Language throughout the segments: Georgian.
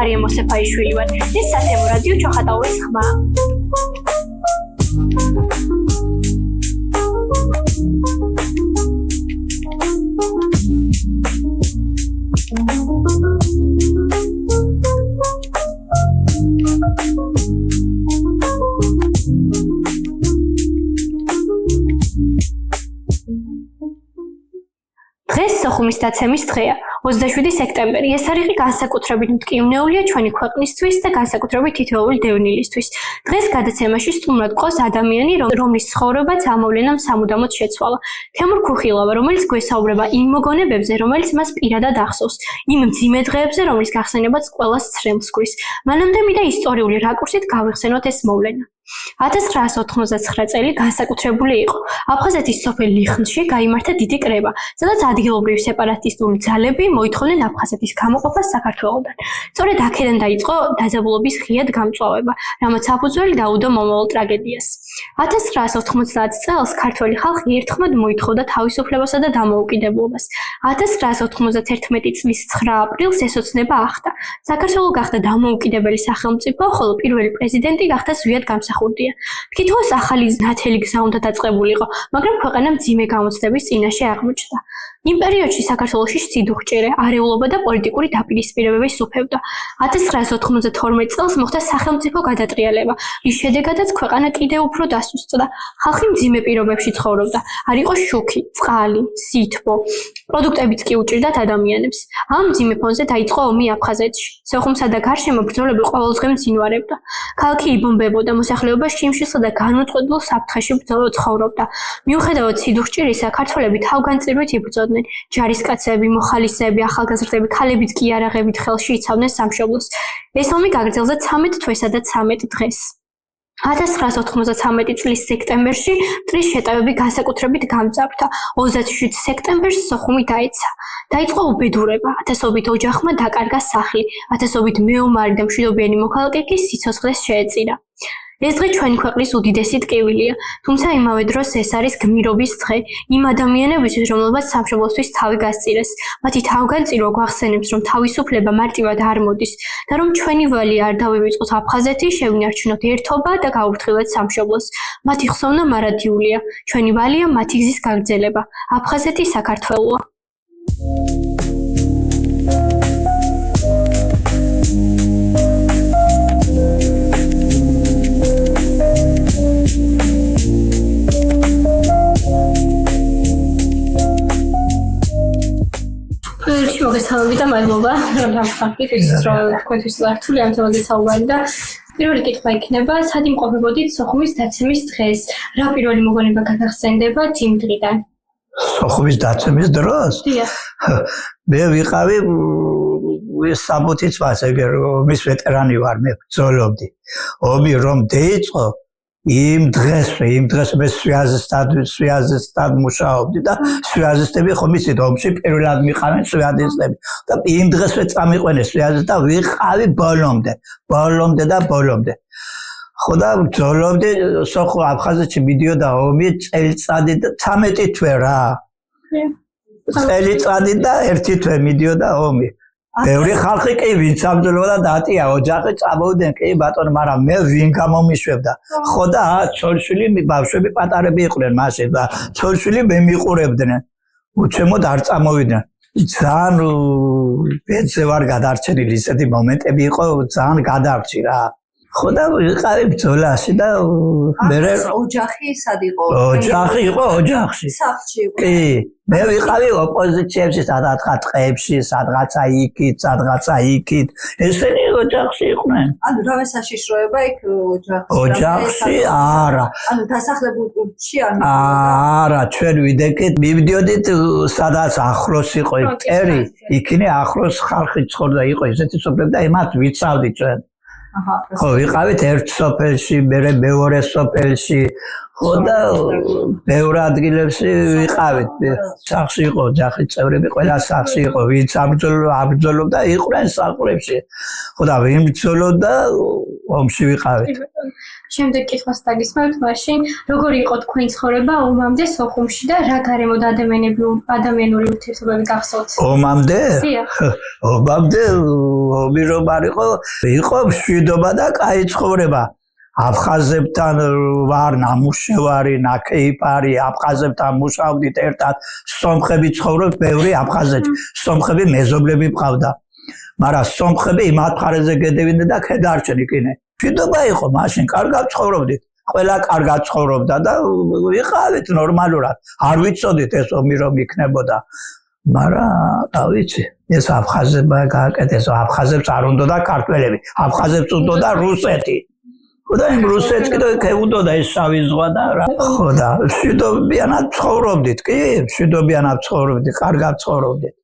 მარია მოსეფაიშვილი ვარ. ეს სათემო რადიო ჩოხატაურის ხმა. დღეს სოხუმის დაცემის დღეა, 27 სექტემბერი. ეს თარიღი განსაკუთრებით მტკივნეულია ჩვენი ქვეყნისთვის და განსაკუთრებით თითოეული დევნილისთვის. დღეს გადაცემაში სტუმრად ყავს ადამიანი, რომლის ცხოვრებაც ამოვლენამ სამუდამოდ შეცვალა. თემურ ქუხილავა, რომელიც გვესაუბრება იმ მოგონებებზე, რომელიც მას პირადად ახსოვს, იმ მძიმე დღეებზე, რომლის გახსენებაც ყველას ცრემლს გვრის. მანამდე მინდა ისტორიული რაკურსით გავიხსენოთ ეს მოვლენა. 1989 წელი განსაკუთრებული იყო. აფხაზეთის სოფელ ლიხნში გაიმართა დიდი კრება, სადაც ადგილობრივი სეპარატისტული ძალები მოითხოვდნენ აფხაზეთის გამოყოფას საქართველოდან. სწორედ აქედან დაიწყო დაძაბულობის ღიად გამწვავება, რამაც საფუძველი დაუდო მომავალ ტრაგედიას. 1990 წელს ქართველი ხალხი ერთხმად მოითხოვდა თავისუფლებასა და დამოუკიდებლობას. 1991 წლის 9 აპრილს ეს ოცნება ახდა. საქართველო გახდა დამოუკიდებელი სახელმწიფო, ხოლო პირველი პრეზიდენტი გახდა ზვიად გამსახურდია. თითოეულს ახალი ნათელი გზა უნდა დაწყებულიყო, მაგრამ ქვეყანა მძიმე გამოცდების წინაშე აღმოჩნდა. იმ პერიოდში საქართველოში სიდუხჭერე, არეულობა და პოლიტიკური დაპირისპირებები სუფევდა. 1992 წელს მოხდა სახელმწიფო გადატრიალება, რის შედეგადაც ქვეყანა კიდევ უფრო დასუსტდა. ხალხი მძიმე პირობებში ცხოვრობდა. არ იყო შუქი, წყალი, სითბო. პროდუქტებიც კი უჭირდათ ადამიანებს. ამ მძიმე ფონზე დაიწყო ომი აფხაზეთში. სოხუმსა და გარშემო ბრძოლები ყოველდღე მძინვარებდა. ქალაქი იბომბებოდა, მოსახლეობა შიმშილსა და განუწყვეტლო საფრთხეში ცხოვრობდა. მიუხედავად სიდუხჭირისა, ქართველები თავგანწირვით იბრძოდნენ. ჯარისკაცები, მოხალისეები, ახალგაზრდები, ქალებიც კი იარაღებით ხელში იცავდნენ სამშობლოს. ეს ომი გაგრძელდა 13 თვესა და 13 დღეს. 1993 წლის სექტემბერში მტრის შეტევები განსაკუთრებით გამძაფრდა. 27 სექტემბერს სოხუმი დაეცა. დაიწყო უბედურება, ათასობით ოჯახმა დაკარგა სახლი, ათასობით მეომარი და მშვიდობიანი მოქალაქე კი სიცოცხლეს შეეწირა. ეს დღე ჩვენი ქვეყნის უდიდესი ტკივილია, თუმცა იმავე დროს ეს არის გმირობის დღე იმ ადამიანებისთვის, რომლებმაც სამშობლოსთვის თავი გასწირეს. მათი თავგანწირვა გვახსენებს, რომ თავისუფლება მარტივად არ მოდის და რომ ჩვენი ვალია არ დავივიწყოთ აფხაზეთი, შევინარჩუნოთ ერთობა და გავუფრთხილოთ სამშობლოს. მათი ხსოვნა მარადიულია, ჩვენი ვალია მათი გზის გაგრძელება. აფხაზეთი საქართველოა. მოგესალმებით და მადლობა რომ დამხმარებით თქვენთვის ლართული ამ თემაზე საუბარი და პირველი კითხვა იქნება სად იმყოფებოდით სოხუმის დაცემის დღეს რა პირველი მოგონება გაგახსენდებათ იმ დღიდან სოხუმის დაცემის დროს დიახ მე ვიყავი საბუთის მასეგე ომის ვეტერანი ვარ მე ბრძოლობდი ომი რომ დაიწყო იმ დღეს მე სვიაზისტად მუშაობდი და სვიაზისტები ხომ იცით ომში პირველად მიყავენ სვიაზისტები და იმ დღესვე წამიყვენეს სვიაზისტა ვიყავი ბოლომდე ხო და ბრძოლობდი სოხუმ აფხაზეთში მიდიოდა ომი წელიწადი და 13 თვე რა წელიწადი და 1 თვე მიდიოდა ომი ბევრი ხალხი კი ვინც ამბობდა დატია ოჯახი წამოვიდნენ კი ბატონო მაგრამ მე ვინ გამომიშვებდა ხო და ცოლშვილი ბავშვები პატარები იყვნენ მაშინ და ცოლშვილი მე მიყურებდნენ უჩემოდ არ წამოვიდნენ ძალიან ბედზე ვარ გადარჩენილი ისეთი მომენტები იყო ძალიან გადარჩი რა ხო და ვიყავი ბრძოლაში და მე ოჯახი სად იყო ოჯახი იყო ოჯახში სახლში იყო კი მე ვიყავი ოპოზიციებში სადღაც ტყეებში სადღაცა იქით ესენი ოჯახში იყვნენ ანუ რა საშიშროება იქ ოჯახში არა ანუ დასახლებულში არა ჩვენ ვიდექით მივდიოდით სადაც ახლოს იყო ტერი იქინე ახლოს ხალხი ცხოვრდა იყო ესეთი სოფლები და იმათ ვიცავდით ჩვენ ხო ვიყავით ერთ სოფელში, მეორე სოფელში, ხო და ბევრ ადგილებში ვიყავით. სახლში იყო ოჯახის წევრები, ყველა სახლში იყო, ვინც აბრძოლობდა იყვნენ სახლებში. ხო და ვინ ბრძოლობდა ომში ვიყავით. შემდეგ კითხვას დაგისმევთ, მაშინ როგორი იყო თქვენი ცხოვრება ომამდე სოხუმში და რა გარემოდ ადამიანური ურთიერთობები გახსოვთ? ომამდე? ომამდე ომი რომ არ იყო მშვიდობა და კაი ცხოვრება. აფხაზებთან ვარ ნამუშევარი, ნაკეიფარი, აფხაზებთან მუშაობდით ერთად, სომხები ცხოვრობთ ბევრი აფხაზეთში. სომხები მეზობლები მყავდა. მაგრამ სომხები იმ მხარეზე გედევინდნენ და ქედარჩენ იქინე. მშვიდობა იყო მაშინ, კარგად ცხოვრობდით. ყველა კარგად ცხოვრობდა და ვიყავით ნორმალურად. არ ვიცოდით ეს ომი რომ იქნებოდა. მაგრამ რა ვიცი, ეს აფხაზებმა გააკეთეს, აფხაზებს არ უნდოდა ქართველები, აფხაზებს უნდოდა რუსეთი. ხო და იმ რუსეთს კიდევ ეუნდოდა ეს შავი ზღვა და რა. ხო და მშვიდობიანად ცხოვრობდით, კი, მშვიდობიანად ცხოვრობდით, კარგად ცხოვრობდით.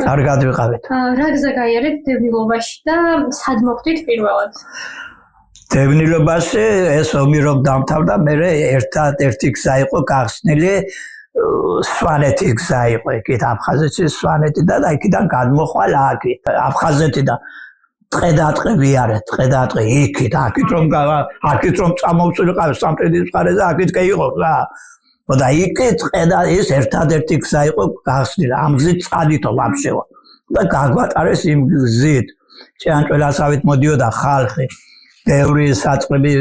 კარგად ვიყავით. რა გზა გაიარეთ დევნილობაში და სად მოხვდით პირველად? დევნილობაში ეს ომი რომ დამთავრდა, მე ერთადერთი გზა იყო გახსნილი სვანეთი გზა იყო, იქით აფხაზეთში სვანეთი და იქიდან გადმოხვალ აქ აფხაზეთიდან ტყედატყე ვიარეთ, ტყედატყე იქით, აქით რომ წამოვსულიყავ სამტრედის მხარეზე, აქით კი იყო რა. და იქით ტყედა ეს ერთადერთი გზა იყო გახსნილი, ამ გზით წადითო ვაფშევა. და გაგვატარეს იმ გზით. ჭიანჭველასავით მოდიოდა ხალხი. ბევრი საწყები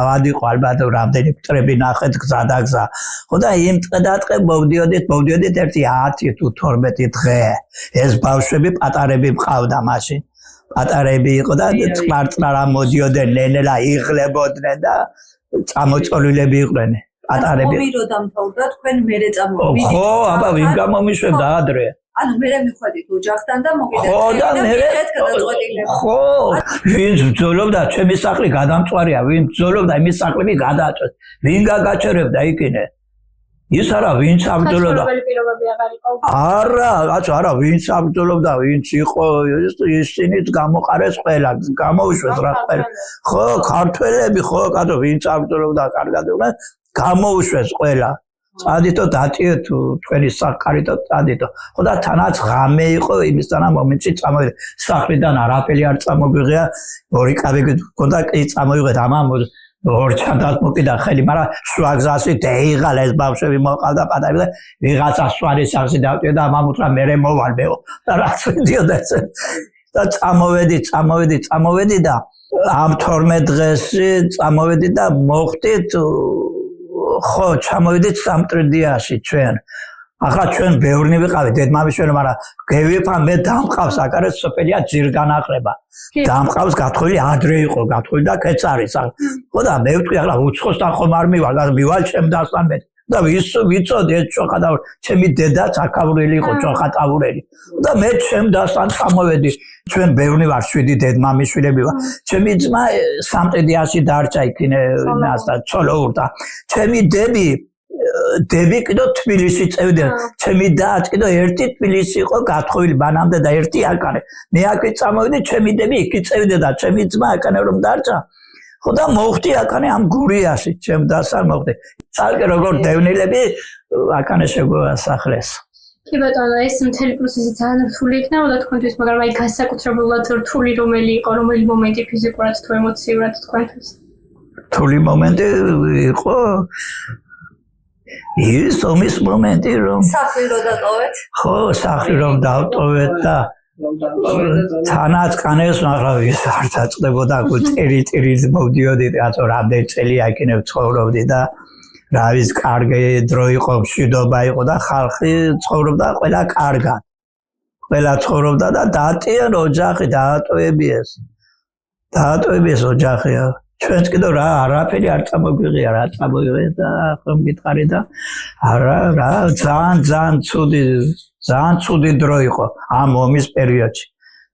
ავად იყო ალბათ რამდენი მტრები ნახეთ გზა და გზა. ხო და იმ ტყედატყე მოვდიოდით ერთი 10 თუ 12 დღე. ეს ბავშვები პატარები მყავდა მაშინ. პატარები იყო და წყმარწრა მოდიოდნენ, ნენელა იღლებოდნენ და წამოწოლილები იყვნენ. პატარები. ომი რო დამთავრდა, თქვენ მერე წამოვიდით. ხო, აბა ვინ გამომიშვებდა ადრე? ანუ მერე მიხვედით ოჯახთან და მოგიდეთ. ხო და მერე ხო, ვინც ბრძოლობდა, ჩემი სახლი გადამწვარია, ვინ ბრძოლობდა, იმის სახლები გადააწვეს. ვინ გაგაჩერებდა იქინე? ის არა, ვინც აბრძოლობდა. არა, ვინც აბრძოლობდა, ვინც იყო, ისინიც გამოყარეს ყველა, გამოუშვეს რა ყველა. ხო, ქართველები, ხო, კაცო, ვინც აბრძოლობდა კარგად უნდა, გამოუშვეს ყველა. წადითო დატიეთ თქვენი საკარითო წადითო. ხო და თანაც ღამე იყო იმისთან ამ მომენტში წამოვიდე. სახლიდან არაფერი არ წამოვიღია, ორი კაბი გქონდა, კი წამოვიღეთ ამამ ორ ჩანდად მოკიდა ხელი, მაგრამ შუა გზაში დაიღალა ეს ბავშვები მოყავდა პატარები და ვიღაცა სვანის სახლში დავტირდა ამამ უთხრა მერე მოვალ მეო და რაც ვიდიოდა ეს და წამოვედი და ამ 12 დღეში წამოვედი და მოხდით ხო ჩამოვიდით სამტრედიაში ჩვენ ახლა ჩვენ ბევრნი ვიყავით დედმამიშვილი, მაგრამ გევიფა მე დამყავს აკარეს სოფელია ჯირგანაყრება. დამყავს გათხოვილი ადრე იყო, გათხოვილი და ქეცარის. ხო და მე ვიტყვი ახლა უცხოსთან ხომ არ მივალ, მივალ ჩემდასთან მე. და ვიცოდი ეს ჩოხატა, ჩემი დედაც აქავრელი იყო ჩოხატავრელი. და მე ჩემდასთან წამოვედი. ჩვენ ბევრნი ვარ, 7 დედმამიშვილები ვარ. ჩემი ძმა სამტრედიაში დარჩა იქინე მასთან ცოლოურდა. ჩემი დები კიდო თბილისში წევდნენ. ჩემი დაც კიდო ერთი თბილისში იყო გათხოვილი ბანამდე და ერთი აკარე. მე აქ წამოვედი, ჩემი დები იქ წევდნენ და ჩემი ძმა აკანე რომ დარჩა. ხო და მოხდი აკანე ამ გურიაში, ჩემ დასთან მოხდი. ცალკე როგორ დევნილები აკანე შეგვასახლეს. კი ბატონო, ეს მთელი პროცესი ძალიან რთული იქნებოდა თქვენთვის, მაგრამ აი განსაკუთრებულად რთული რომელი იყო, რომელი მომენტი ფიზიკურად თუ ემოციურად თქვენთვის? რთული მომენტი იყო ის ომის მომენტი რომ სახლი რო დატოვეთ? ხო, სახლი რომ დავტოვეთ და თანაც კანეს მაგრამ ის არ დაწყდებოდა წერი მოვდიოდი რატო რამდენი წელია იქნე ცხოვრობდი და რა ის კარგი დრო იყო, მშვიდობა იყო და ხალხი ცხოვრობდა ყველა კარგად. ყველა ცხოვრობდა და დაატიან ოჯახი, დაატოვებიეს. დაატოვებიეს ოჯახი. ჩვენც კიდევ რა არაფერი არ წამოგვიღია, რა წამოიღეს და ხომ გითხარი და არა რა ძალიან ცუდი დრო იყო ამ ომის პერიოდში.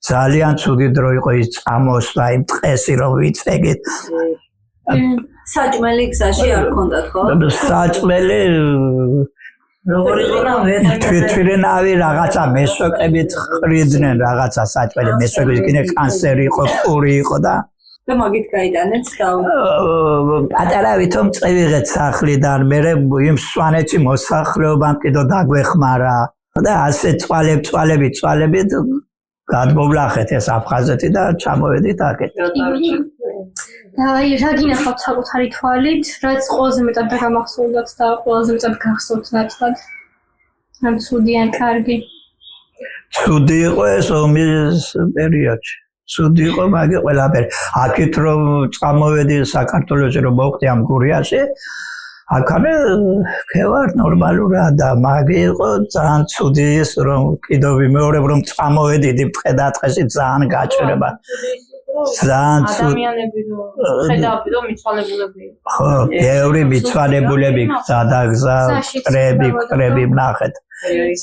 ძალიან ცუდი დრო იყო ის წამოსვლა, იმ ტყესი რომ ვიცეგით. საჭმელი გზაში არ ქონდათ ხო? საჭმელი როგორ იყო რა თვითფრინავი რაღაცა მესოკებით ყრიდნენ რაღაცა საჭმელი მესოკები იქნე კანსერი იყო, პური იყო და და მაგით გაიტანეთ და პატარა ვითომ წევიღეთ სახლიდან მე იმ სვანეთში მოსახლეობამ კიდო დაგვეხმარა და ასე წვალები გადმოვლახეთ ეს აფხაზეთი და ჩამოვედით აქეთ და აი რა გინახავთ საკუთარი თვალით რაც ყველაზე მეტად გამახსოვრდათ და ყველაზე მეტად გახსოვთ ნათლად ან ცუდი ან კარგი ცუდი იყო ეს ომის პერიოდში ცუდი იყო მაგე ყველაფერი აქეთ რომ წამოვედი საქართველოში რომ მოვხდი ამ გურიაში აქამდე ქევარ ნორმალურა და მაგე იყო ძალიან ცუდი ის რომ კიდევ ვიმეორებ რომ წამოვედიდი მწყედაწყეში ძალიან გაჭირება ძალიან ადამიანები რომ ხედავდი რომ მიცვალებულები ხო ბევრი მიცვალებულები სადაგზა კრები ვნახეთ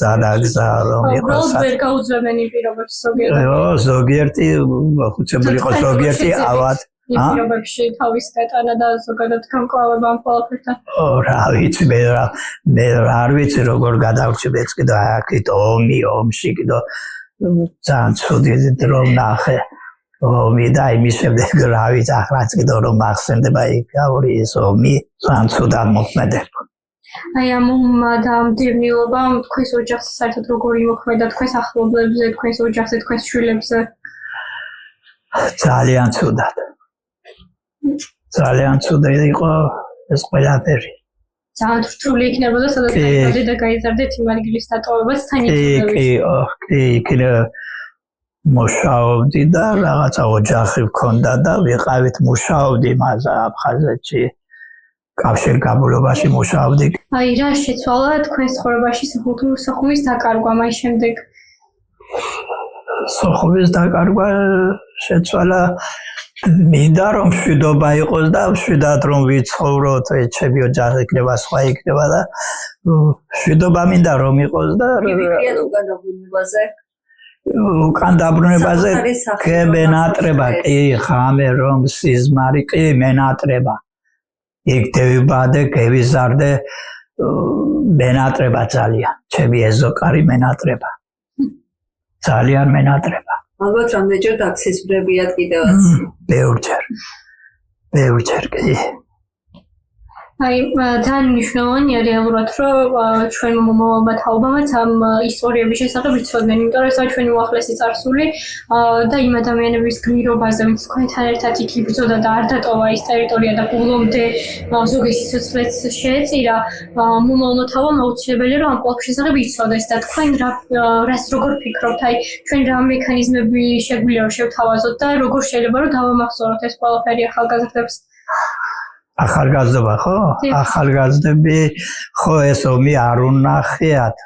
სადაგზა რომ იყოს ვერ გაუძლებენ იმ პირობებს ზოგიერთი ხუცებული იყო ზოგიერთი ავად პირობებში თავის გატანა და ზოგადად გამკლავება ამ ყველაფერთან რა ვიცი მე არ ვიცი როგორ გადავრჩი მეც კიდე აქეთ ომში კიდე ძალიან ცუდი დრო ვნახე ომი და იმის შემდეგ რა ვიცი ახლა კიდე რომ მახსენდება იქ გავრი ეს ომი ძალიან ცუდად მოქმედება აი ამ და ამ დევნილობამ თქვენს ოჯახს საერთოდ როგორი მოქმედა თქვენს ახლობლებზე თქვენს ოჯახზე თქვენს შვილებზე ძალიან ცუდი იყო ეს ყველაფერი ძალიან რთული იქნებოდა სადაც გაიგებდით და გაიზარდეთ იმ ადგილის დატოვებას თან კი მუშაობდი და რაღაცა ოჯახი მქონდა და ვიყავით მუშაობდი მასა აფხაზეთში კავშირგაბმულობაში მუშაობდი აი რა შეცვალა თქვენს ცხოვრებაში სოხუმის დაკარგვა მაის შემდეგ სოხუმის დაკარგვა შეცვალა მინდა რომ მშვიდობა იყოს და მშვიდად რომ ვიცხოვროთ ჩემი ოჯახი იქნება სხვა იქნება და მშვიდობა მინდა რომ იყოს და უკან დაბრუნებაზე კი მენატრება კი ხამე რომ სიზმარი კი მენატრება იქ დევიბადე გევიზარდე მენატრება ძალიან ჩემი ეზოკარი მენატრება ძალიან მენატრება ალბათ რამდენჯერ დაქსისბრებიათ კიდევაც ბევრჯერ კი აი ძალიან მნიშვნელოვანია რეალურად რომ ჩვენ მომავალმა თაობამაც ამ ისტორიების შესახებ ვიცოდნენ იმიტომ რომ ეს ჩვენი უახლესი წარსული და იმ ადამიანების გმირობაზე ვინც თქვენთან ერთად იქ იბრძოდა და არ დატოვა ის ტერიტორია და ბოლომდე ზოგი სიცოცხლეც შეეწირა მომავალმა თაობამ აუცილებელია რომ ამ ყველაფრის შესახებ იცოდეს და თქვენ რას როგორ ფიქრობთ აი ჩვენ რა მექანიზმები შეგვიძლია რომ შევთავაზოთ და როგორ შეიძლება რომ დავამახსოვროთ ეს ყველაფერი ახალგაზრდებს ახალგაზრდობა ხო? ახალგაზრდები ხო ეს ომი არ უნახიათ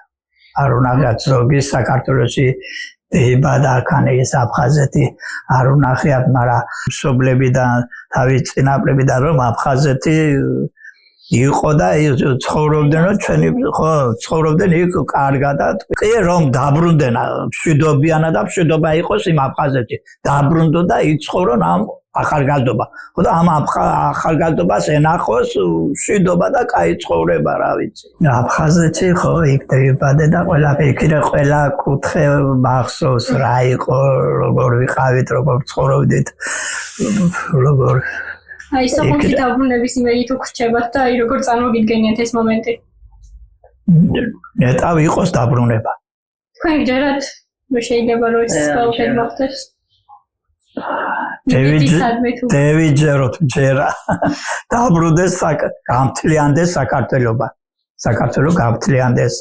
ზოგი საქართველოში დაიბადა აქ ეს აფხაზეთი არ უნახიათ მაგრამ მშობლებიდან თავის წინაპრებიდან რომ აფხაზეთი იყო და ცხოვრობდნენ ჩვენი ხო ცხოვრობდნენ იქ კარგად კი რომ დაბრუნდნენ მშვიდობიანად და მშვიდობა იყოს იმ აფხაზეთში დაბრუნდო და იცხოვრონ ამ ახალგაზრდობა ხო და ამ ახალგაზრდობას ენახოს მშვიდობა და კაი ცხოვრება რა ვიცი აფხაზეთში ხო იქ დაიბადე და ყველა კუთხე მახსოვს რა იყო როგორ ვიყავით როგორ ცხოვრობდით როგორ აი საფრთხის დაბრუნების იმედით უხრჩებათ და აი როგორ წარმოგიდგენიათ ეს მომენტი ნეტავ იყოს დაბრუნება თქვენ გჯერათ შეიძლება რომ ეს ყველაფერი მოხდეს დევიჯეროთ ჯერა დაბრუნდეს გამთლიანდეს საქართველო გამთლიანდეს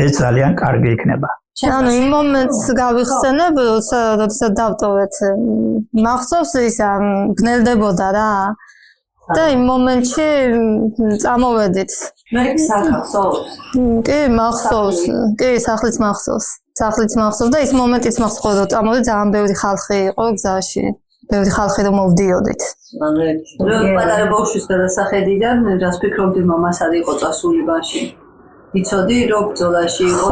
ეს ძალიან კარგი იქნება ანუ იმ მომენტს გავიხსენებ როდესაც დავტოვეთ მახსოვს ის გნელდებოდა რა და იმ მომენტში წამოვედით მე სახახსოვს კი მახსოვს კი სახლიც მახსოვს და ის მომენტიც მახსოვს რომ წამოვედით ძალიან ბევრი ხალხი იყო გზაში ბევრი ხალხი რომ მოვდიოდით რომ პატარა ბავშვის გადასახედიდან რას ფიქრობდი მამასად იყო წასული ბაში ვიცოდი რომ ბრძოლაში იყო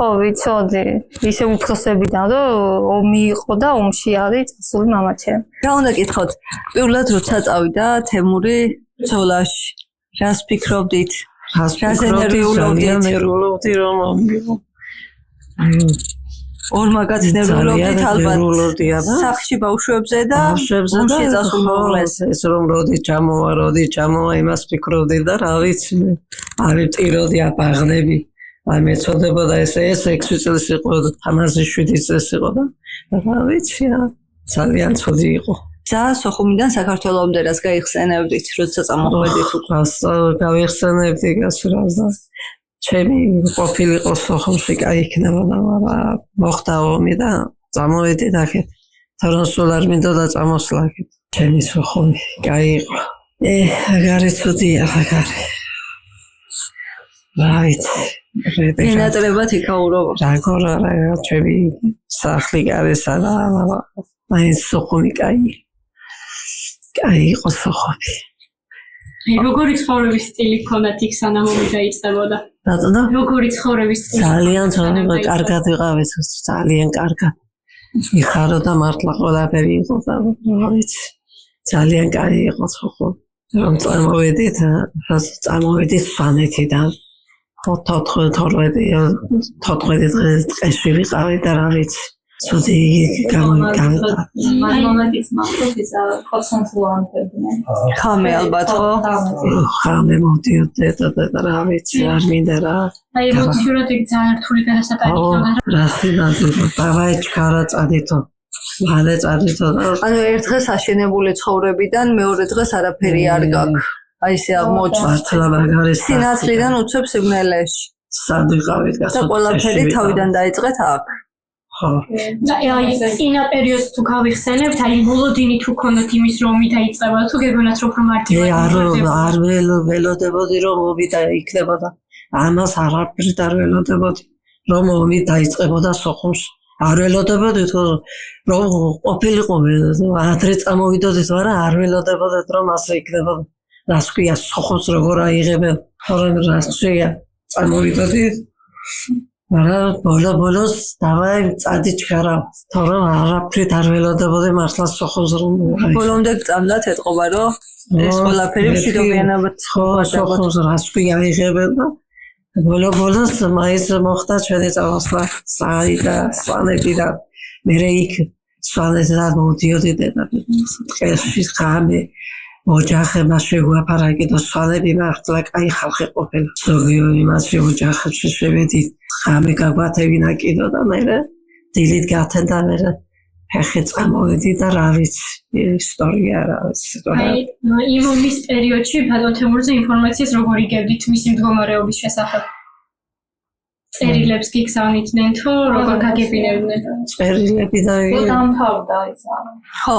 ხო ვიცოდი ისე უფროსებიდან რომ ომი იყო და ომში არის წასული მამაჩემ რა უნდა გითხოთ პირველად როცა წავიდა თემური ბრძოლაში რას ფიქრობდით რას ენერგიულობდით რომ ორმაგაცნებულობდით ალბათ სახში ბავშვებზე და გულში წასულ მოვლენს. ეს რომ როდი ჩამოვა იმას ფიქრობდი და რა ვიცი მე არ ვტიროდი აბაღნები აი მეწოდებოდა ეს 6 წელს იყო 17 წელს იყო და რა ვიცი ძალიან ცუდი იყო. და სოხუმიდან საქართველოსამდე რას გაიხსენებდით, როცა წამოხვედით უკვე? გავიხსენებდი გასულას და ჩემი ყოფილიყო სოხუმში კაი იქნებოდა, მაგრამ მოხდა ომი და წამოვედით აქეთ. თორემ სულ არ მინდოდა წამოსვლა აქეთ. ჩემი სოხუმი კაი იყო. აგარი ცუდია, აგარი. რა ვიცი. ენატრებად იქაურობა. რა ჩემი სახლი გარესა და მაინც სოხუმი კაი. კაი იყო სოხუმი. როგორი ცხოვრების სტილი გქონდათ იქ სანამ ომი დაიწყებოდა? რატომ? როგორი ცხოვრების სტილი? ძალიან კარგად ვიყავით, ძალიან კარგად. მიხაროდა მართლა ყველაფერი იყო და რა ვიცი. ძალიან კაი იყო სოხუმი. რომ წამოვედით სვანეთიდან. 14 დღეში ვიყავით და რა ვიცი. ცუდი გამოვიდა. მომენტის მახსოვს ის კოსმოსულანტებდნენ. ხამე ალბათ ხო? ხამე მოდიოდა და რა ვიცი არ მინდა რა. აი ემოციურად იქ ძალიან რთული გადასატანი იყო. რა სინამდვილე ბავშვი წადითო. მალე წადითო. ანუ ერთ დღეს აშენებული ცხოვრებიდან მეორე დღეს არაფერი არ გაქვს. აი ესე აღმოჩნდა. მართლა მაგარი სინათლიდან უცებ სიგნალეში. სად ვიყავით და ყველაფერი თავიდან დაიწყეთ აქ. და აი ინა პერიოდს თუ გავიხსენებთ, აი ბოლოდინი თუ ქონდათ იმის რომ ომი დაიწყებოდა, თუ გეგონათ რომ მარტივად არ ველოდებოდი რომ ომი დაიწყებოდა. ამას არაფრით არ ველოდებოდი რომ ომი დაიწყებოდა სოხუმში. არ ველოდებოდი რომ ყოფილიყო ადრე წამოვიდოდით, მაგრამ არ ველოდებოდით რომ ასე იქნებოდა. რას ქვია სოხუმს როგორ აიღებენ, თორემ რას ქვია წამოვიდოდით. მაგრამ ბოლოს დავაი წადიჩქარა, თორემ არაფრით არ ველოდებოდი მართლა სოხუმს რომ ბოლომდე გწამდათ ეთყობა რომ ეს ყველაფერი მშვიდობიანად სოხუმს რას ქვია აიღებენ და ბოლოს მაინც მოხდა ჩვენი წამოსვლა საიდა სვანეთიდან. მე იქ სვანეთიდან მოდიოდი და ტყეში ხამე ოჯახი მას შეგვაფარაკე და სვანები მართლა კაი ხალხი ყოფილა. ზოგიერთი იმაში ოჯახებში შევედით, ხამე გაგვათევინა კიდო და მე დილით გათენ და მე ფეხი წამოვედი და რა ვიცი, ისტორია რა ვიცი. აი იმ ომის პერიოდში ბატონ თემურზე ინფორმაციას როგორ იგებდით მისი მდგომარეობის შესახებ? წერილებს გიგზავნიდნენ თუ როგორ გაგებინებდნენ? წერილები და დამთავრდა ისა. ხო.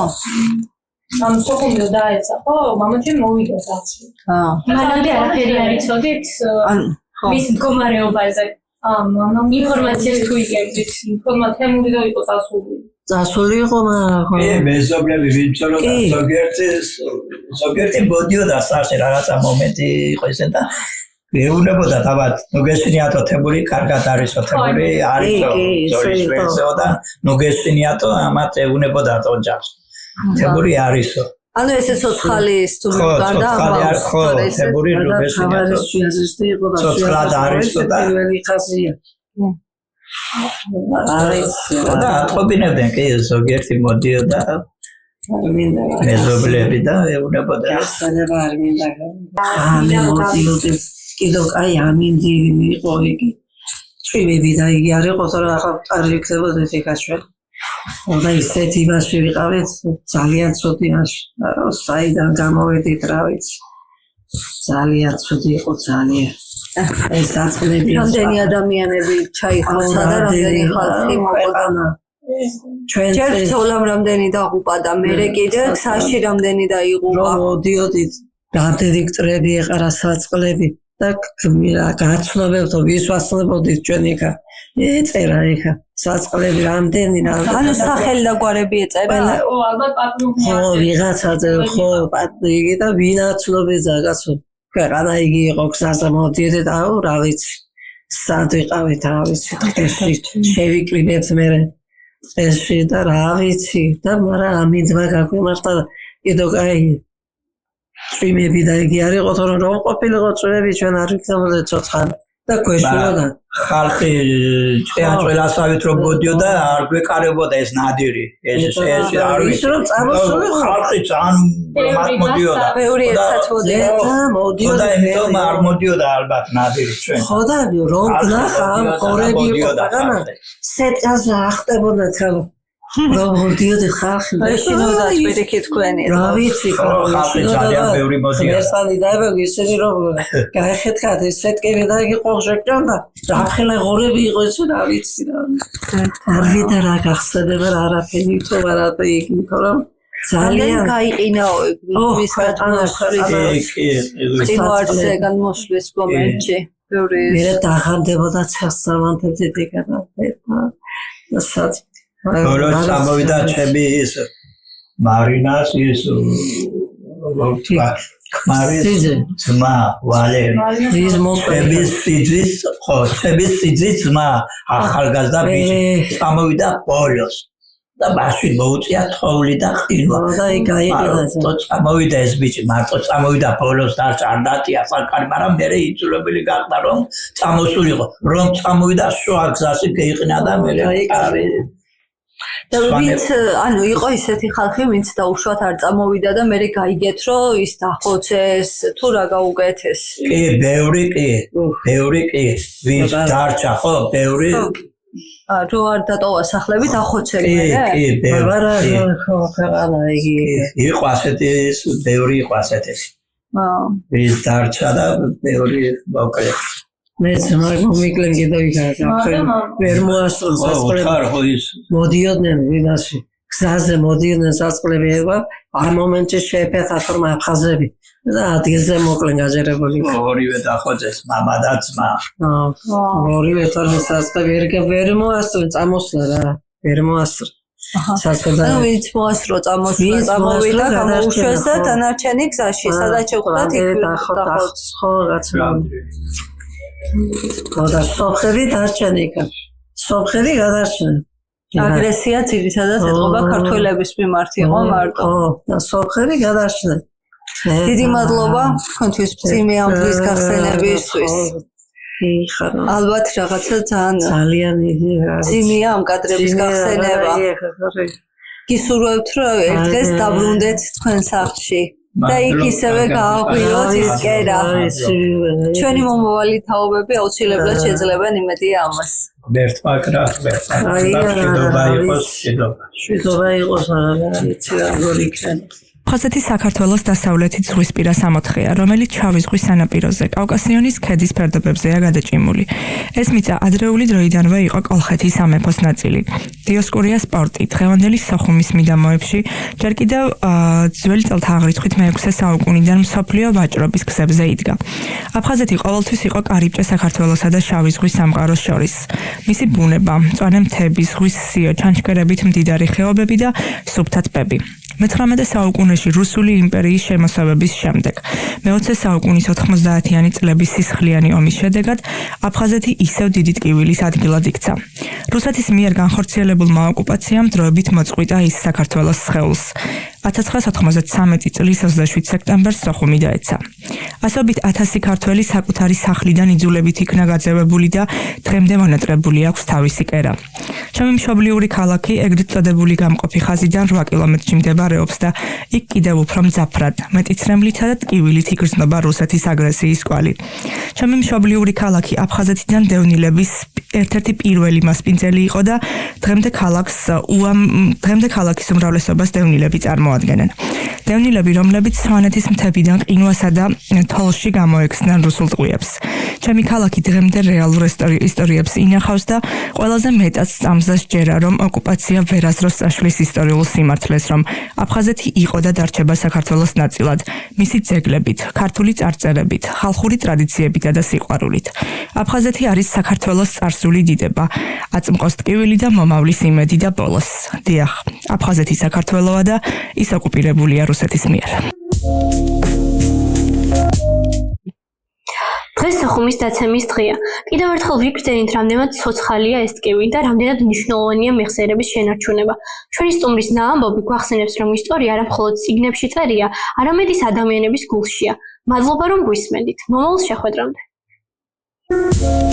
ამ სოხუმზე დაეცა, ხო? მამაჩემ მოვიდა სახში. მანამდე არაფერი არ იცოდით მის მდგომარეობაზე? მანამდე ინფორმაციას თუ იგებდით? თემური და იყო წასული. წასული იყო, მაგრამ მეზობლები ვიცოდოთ ზოგიერთი მოდიოდა სახში რაღაცა მომენტი იყო ისე და ეუბნებოდა თავად ნუგესინიათო თემური კარგად არისო თემური არისო ზოლის ვერსეო და ნუგესინიათო ამათ ეუბნებოდა ოჯახს თემური არისო. ანუ ესე ცოცხალის თუ გარდა ამბავს ხო თემური ნუგესინიათო ცოცხლად არისო და პირველი ხაზია. და ატყობინებდნენ კი ზოგიერთი მოდიოდა მეზობლები და ეუბნებოდა ესანება არ მინდა. ამე მოდიოდი კიდო კაი ამინდი იყო იგი. წვიმები და იგი არ იყო, თორემ ახლა არ იქნებოდა ეთიკაშვე. და ისეთი იმაში ვიყავით ძალიან ცუდი მაშ. საიდან გამოვედით რა ვიცი. ძალიან ცუდი იყო ძალიან. ეს საწყლები რამდენი ადამიანები ჩაიხალხა და რამდენი ხალხი მოყოდა. ჩვენ ცოლამ რამდენი დაღუპა და მე კიდე საში რამდენი დაიღუპა. მოდიოდით რამდენი წრები ეყარა საწყლები და გაცნობებთ ვის ვასწრებოდით ჩვენ იქა. ეწერა იქა საწყლები რამდენი ანუ სახელი და გვარები ეწერა. ო ალბათ პატრონი. ხო ვიღაცა ხო პატრონი და ვინაცნობი ზაგაცო. ქვეყანა იგი იყო გზაზე მოდიოდი და რა ვიცი სად ვიყავით რა ვიცი ტყეში შევიკრიბეთ მე ტყეში და რა ვიცი და მაგრამ ამინდმა გაგვიმართა კიდო კაი წვიმები და იგი არ იყო თორემ რომ ყოფილიყო წვიმები ჩვენ არ ვიქნებოდეთ ცოცხალი და ქვეშულოდა ხალხი ჭეაჭველასავით რომ მოდიოდა არ გვეკარებოდა ეს ნადირი ეს არ ვიცი რომ წამოსული ხალხი ძალიან მათ მოდიოდა ბევრი ერთად მოდიოდა იმიტომ არ მოდიოდა ალბათ ნადირი ჩვენ ხოდა რომ ნახა ყორები იყო სეტკაზე ახტებოდა ხოლმე რომ მოდიოდი ხალხი ეშინოდა პირიქი თქვენი რა ვიცი ხალხი ძალიან ბევრი მოდიოდა ერთმანეთი დაებები ისინი რომ გაიხეთხათ ეს სეტკები და იგი ყოღშეკდა რაფხელა ღორები იყო ეს რა ვიცი რა არ ვიდა რა გახსენება რა არაფერი თო არაფერი იყო რომ ძალიან გაიყინაო მის წინვარზე განმოშლის მომენტში ბევრი მე დაღამდებოდა ცასამანთებზე დეგანა და სად ბოლოს ამოვიდა ჩემი ის მარინას ის ქმარის ძმა ვალერი ის მოსწრების სიძის ძმა ახალგაზრდა ბიჭი ამოვიდა ბოლოს და მასში მოუწია თოვლი და ყინვა და იქ გაიყიდა ამოვიდა ეს ბიჭი მარტო წამოვიდა ბოლოს და არ დატია საკარი მაგრამ მე იწულებილი გახდა რომ წამოსულიყო რომ წამოვიდა შუა გზაში გეიყინა და მე არის და ვინც ანუ იყო ისეთი ხალხი ვინც დაუშვათ არ წამოვიდა და მე გაიგეთ რომ ის დახოცეს თუ რა გაუკეთეს კი ბევრი კი ვინც დარჩა ხო ბევრი რო არ დატოვა სახლები დახოცები კი ბევრი ხო ქვეყანა იგი იყო ასეთი ბევრი იყო ასეთი ვინც დარჩა და ბევრი მოკლე მე მომიკლენ კიდევ ვერ მოასწრონ სასწავლებლები მოდიოდნენ ვინაში გზაზე მოდიოდნენ სასწავლებლები ამ მომენტში შეეფეთათ რომ აფხაზები და ადგილზე მოკლენ გაჯერებული ორივე დახოძეს მამა და ძმა ორივე თორემ სასწავლებლები ვერ მოასწრონ წამოსვლა რა ვერ მოასწრონ ანუ ვინც მოასწრო წამოვიდა გამოუშვეს და დანარჩენი გზაში სადაც შეხვდათ იქ დახოც ხო რაცა ხოდა სოფხები დარჩენი იქ სოფხები გადარჩნენ აგრესია ძირითადად ეთყობა ქართველების მიმართ იყო მარტო ხო და სოფხები გადარჩნენ დიდი მადლობა თქვენთვის წიმე ამ დღის გახსენებისთვის ალბათ რაღაცა ძალიან ძიმია ამ კადრების გახსენება გისურვებთ რომ ერთ დღეს დაბრუნდეთ თქვენ სახლში და იქ ისევე გააღვიოთ ის კერა ჩვენი მომავალი თაობები აუცილებლად შეძლებენ იმედია ამას მერტმა მშვიდობა იყოს მშვიდობა იყოს არა იცი რა როგორ იქნება აფხაზეთი საქართველოს დასავლეთით ზღვისპირა სამოთხეა, რომელიც შავი ზღვის სანაპიროზე, კავკასიონის ქედის ფერდობებზეა გადაჭიმული. ეს მიწა ადრეული დროიდანვე იყო კოლხეთის სამეფოს ნაწილი. დიოსკურიას პორტი დღევანდელი სოხუმის მიდამოებში ჯერ კიდევ ძველი წელთა აღრიცხვით მე-6 საუკუნიდან მსოფლიო ვაჭრობის გზებზე იდგა. აფხაზეთი ყოველთვის იყო კარიბჭე საქართველოსა და შავი ზღვის სამყაროს შორის. მისი ბუნება, მწვანე მთები, ზღვის სიო, ჩანჩქერებით მდიდარი ხეობები და სუფთა ტბები. მე-19 საუკუნეში რუსული იმპერიის შემოსევების შემდეგ, მე-20 საუკუნის 90-იანი წლების სისხლიანი ომის შედეგად აფხაზეთი ისევ დიდი ტკივილის ადგილად იქცა. რუსეთის მიერ განხორციელებულმა ოკუპაციამ დროებით მოწყვიტა ის საქართველოს სხეულს. 1993 წლის 27 სექტემბერს სოხუმი დაეცა. ასობით 1000 ქართველი საკუთარი სახლიდან იძულებით იქნა გაძევებული და დღემდე მონატრებული აქვს თავისი კერა. ჩემი მშობლიური ქალაქი ეგრეთ წოდებული გამყოფი ხაზიდან 8 კილომეტრში მდებარეობს და იქ კიდევ უფრო მძაფრად, მეტიცრემლითა და ტკივილით იგრძნობა რუსეთის აგრესიის კვალი. ჩემი მშობლიური ქალაქი აფხაზეთიდან დევნილების ერთ-ერთი პირველი მასპინძელი იყო და დღემდე ქალაქის უმრავლესობას დევნილები წარმოადგენენ. დევნილები, რომლებიც სვანეთის მთებიდან ყინვასა და თოლში გამოექცნენ რუსულ ტყვიებს. ჩემი ქალაქი დღემდე რეალურ ისტორიებს ინახავს და ყველაზე მეტად სწამს სჯერა, რომ ოკუპაცია ვერასდროს წაშლის ისტორიულ სიმართლეს, რომ აფხაზეთი იყო და დარჩება საქართველოს ნაწილად, მისი ძეგლებით, ქართული წარწერებით, ხალხური ტრადიციებითა და სიყვარულით. აფხაზეთი არის საქართველოს წარსული დიდება, აწმყოს ტკივილი და მომავლის იმედი და ბოლოს. დიახ, აფხაზეთი საქართველოა და ის ოკუპირებულია რუსეთის მიერ. დღეს სოხუმის დაცემის დღეა. კიდევ ერთხელ ვიგრძენით, რამდენად ცოცხალია ეს ტკივილი და რამდენად მნიშვნელოვანია მეხსიერების შენარჩუნება. ჩვენი სტუმრის ნაამბობი გვახსენებს, რომ ისტორია არა მხოლოდ წიგნებში წერია, არამედ ის ადამიანების გულშია. მადლობა, რომ გვისმენთ. მომავალ შეხვედრამდე. Thank you.